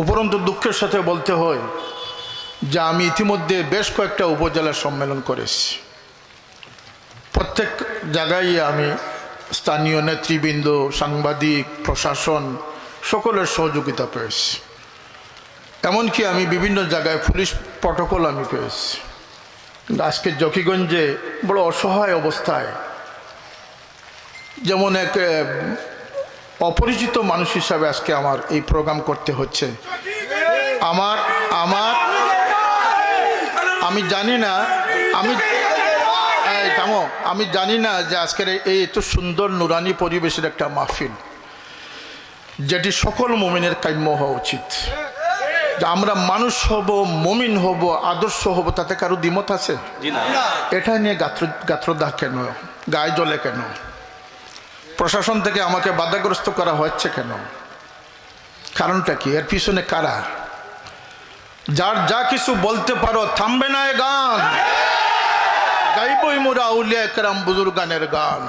উপরন্তু দুঃখের সাথে বলতে হয় যে আমি ইতিমধ্যে বেশ কয়েকটা উপজেলা সম্মেলন করেছি। প্রত্যেক জায়গায় আমি স্থানীয় নেতৃবৃন্দ, সাংবাদিক, প্রশাসন সকলের সহযোগিতা পেয়েছি। এমনকি আমি বিভিন্ন জায়গায় পুলিশ প্রটোকল আমি পেয়েছি। কিন্তু আজকে জকিগঞ্জে বড় অসহায় অবস্থায়, যেমন এক অপরিচিত মানুষ হিসাবে আজকে আমার এই প্রোগ্রাম করতে হচ্ছে। আমি জানি না আমি জানি না যে আজকের এই এত সুন্দর নুরানি পরিবেশের একটা মাহফিল, যেটি সকল মুমিনের কাম্য হওয়া উচিত। যে আমরা মানুষ হব, মুমিন হব, আদর্শ হব, তাতে কারো দ্বিমত আছে? এটা নিয়ে গাত্রদাহ কেন, গায়ে জ্বলে কেন? প্রশাসন থেকে আমাকে বাধাগ্রস্ত করা হচ্ছে কেন? কারণটা কি? এর পিছনে কারা? যার যা কিছু বলতে পারো, থামবে না এ গান, গাইবই মোরা আউলিয়া কেরাম বুজুর্গানের গান।